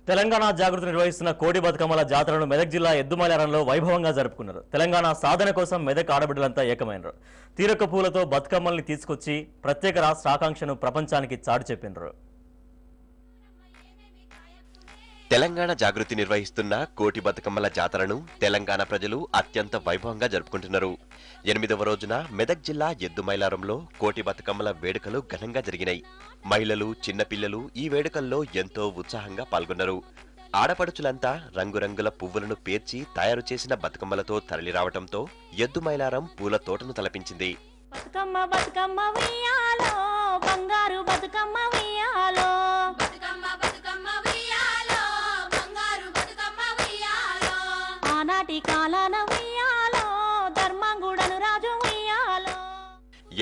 తెలంగాణ జాగృతి నిర్వహిస్తున్న కోటి బతుకమ్మల జాతరను మెదక్ జిల్లా ఎద్దుమైలారంలో వైభవంగా జరుపుకున్నారు. తెలంగాణ సాధన కోసం మెదక్ ఆడబిడ్డలంతా ఏకమైనరు. తీరొక్క పూలతో బతుకమ్మల్ని తీసుకొచ్చి ప్రత్యేక రాష్ట్ర ఆకాంక్షను ప్రపంచానికి చాటి చెప్పినారు. తెలంగాణ జాగృతి నిర్వహిస్తున్న కోటి బతుకమ్మల జాతరను తెలంగాణ ప్రజలు అత్యంత వైభవంగా జరుపుకుంటున్నారు. 8వ రోజున మెదక్ జిల్లా ఎద్దుమైలారంలో కోటి బతుకమ్మల వేడుకలు ఘనంగా జరిగినాయి. మహిళలు, చిన్నపిల్లలు ఈ వేడుకల్లో ఎంతో ఉత్సాహంగా పాల్గొన్నారు. ఆడపడుచులంతా రంగురంగుల పువ్వులను పేర్చి తయారు చేసిన బతుకమ్మలతో తరలిరావటంతో ఎద్దుమైలారం పూల తోటను తలపించింది. బతుకమ్మ బతుకమ్మ ఉయ్యాలో బంగారు బతుకమ్మ ఉయ్యాలో బతుకమ్మ బతుకమ్మ ఉయ్యాలో బంగారు బతుకమ్మ ఉయ్యాలో ఆనాటి కాలాన ఉయ్యాలో ధర్మంగుడను రాజు ఉయ్యాలో.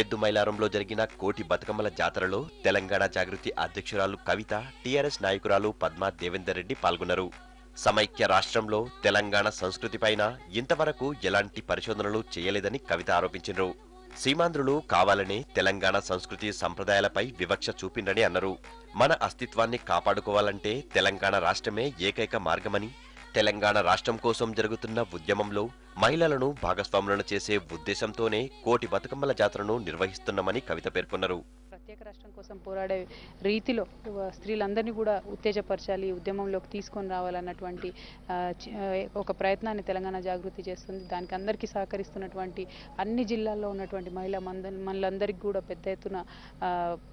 ఎద్దుమైలారంలో జరిగిన కోటి బతుకమ్మల జాతరలో తెలంగాణ జాగృతి అధ్యక్షురాలు కవిత, టీఆర్ఎస్ నాయకురాలు పద్మా దేవేందర్ రెడ్డి పాల్గొన్నారు. సమైక్య రాష్ట్రంలో తెలంగాణ సంస్కృతిపైన ఇంతవరకు ఎలాంటి పరిశోధనలు చేయలేదని కవిత ఆరోపించారు. సీమాంధ్రులు కావాలనే తెలంగాణ సంస్కృతి సంప్రదాయాలపై వివక్ష చూపిండని అన్నారు. మన అస్తిత్వాన్ని కాపాడుకోవాలంటే తెలంగాణ రాష్ట్రమే ఏకైక మార్గమని, తెలంగాణ రాష్ట్రం కోసం జరుగుతున్న ఉద్యమంలో మహిళలను భాగస్వాములను చేసే ఉద్దేశంతోనే కోటి బతుకమ్మల జాతరను నిర్వహిస్తున్నామని కవిత పేర్కొన్నారు. ప్రత్యేక రాష్ట్రం కోసం పోరాడే రీతిలో స్త్రీలందరినీ కూడా ఉత్తేజపరచాలి, ఉద్యమంలోకి తీసుకొని రావాలన్నటువంటి ఒక ప్రయత్నాన్ని తెలంగాణ జాగృతి చేస్తుంది. దానికి అందరికీ సహకరిస్తున్నటువంటి అన్ని జిల్లాల్లో ఉన్నటువంటి మహిళలందరికీ కూడా పెద్ద ఎత్తున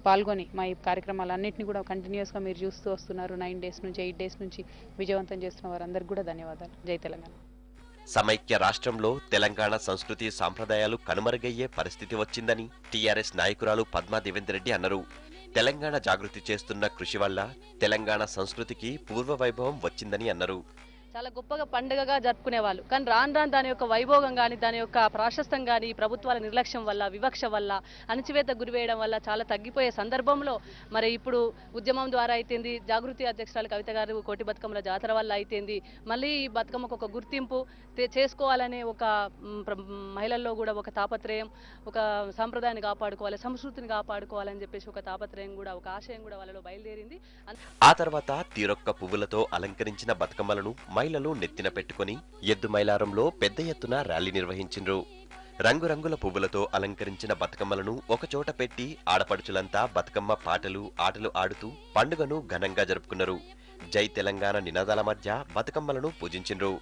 పాల్గొని మా ఈ కార్యక్రమాలన్నింటినీ కూడా కంటిన్యూస్గా మీరు చూస్తూ వస్తున్నారు. 9 days నుంచి 8 days నుంచి విజయవంతం చేస్తున్న వారందరికీ కూడా ధన్యవాదాలు. జై తెలంగాణ. సమైక్య రాష్ట్రంలో తెలంగాణ సంస్కృతి సాంప్రదాయాలు కనుమరుగయ్యే పరిస్థితి వచ్చిందని టీఆర్ఎస్ నాయకురాలు పద్మా దేవేందర్ రెడ్డి అన్నారు. తెలంగాణ జాగృతి చేస్తున్న కృషి వల్ల తెలంగాణ సంస్కృతికి పూర్వ వైభవం వచ్చిందని అన్నారు. చాలా గొప్పగా పండుగగా జరుపుకునేవాళ్ళు. కానీ రాను రాను దాని యొక్క వైభోగం కానీ దాని యొక్క ప్రాశస్తం కానీ ప్రభుత్వాల నిర్లక్ష్యం వల్ల, వివక్ష వల్ల, అణచివేత గురివేయడం వల్ల చాలా తగ్గిపోయే సందర్భంలో మరి ఇప్పుడు ఉద్యమం ద్వారా అయితేంది, జాగృతి అధ్యక్షురాలు కవిత గారు కోటి బతుకమ్మల జాతర వల్ల అయితేంది, మళ్ళీ ఈ బతుకమ్మకు ఒక గుర్తింపు చేసుకోవాలనే ఒక మహిళల్లో కూడా ఒక తాపత్రయం, ఒక సాంప్రదాయాన్ని కాపాడుకోవాలి, సంస్కృతిని కాపాడుకోవాలని చెప్పేసి ఒక తాపత్రయం కూడా, ఒక ఆశయం కూడా వాళ్ళలో బయలుదేరింది. ఆ తర్వాత తీరొక్క పువ్వులతో అలంకరించిన బతుకమ్మలను మహిళలు నెత్తిన పెట్టుకుని ఎద్దుమైలారంలో పెద్ద ఎత్తున ర్యాలీ నిర్వహించిండ్రు. రంగురంగుల పువ్వులతో అలంకరించిన బతుకమ్మలను ఒకచోట పెట్టి ఆడపడుచులంతా బతుకమ్మ పాటలు, ఆటలు ఆడుతూ పండుగను ఘనంగా జరుపుకున్నారు. జై తెలంగాణ నినాదాల మధ్య బతుకమ్మలను పూజించిండ్రు.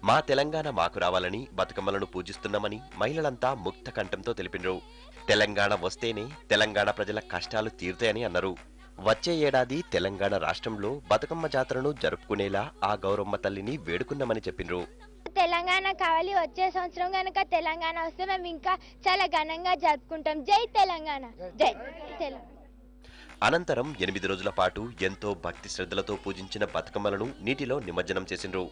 మా తెలంగాణ మాకు రావాలని బతుకమ్మలను పూజిస్తున్నామని మహిళలంతా ముక్త కంఠంతో తెలిపినరు. తెలంగాణ వస్తేనే తెలంగాణ ప్రజల కష్టాలు తీరుతాయని అన్నారు. వచ్చే ఏడాది తెలంగాణ రాష్ట్రంలో బతుకమ్మ జాతరను జరుపుకునేలా ఆ గౌరమ్మ తల్లిని వేడుకున్నామని చెప్పినరు. తెలంగాణ కావాలి, వచ్చే సంవత్సరం కనుక తెలంగాణ వస్తే మేము ఇంకా చాలా ఘనంగా జరుపుకుంటాం. జై తెలంగాణ, జై తెలంగాణ. అనంతరం 8 రోజుల పాటు ఎంతో భక్తి శ్రద్ధలతో పూజించిన బతుకమ్మలను నీటిలో నిమజ్జనం చేసిండ్రు.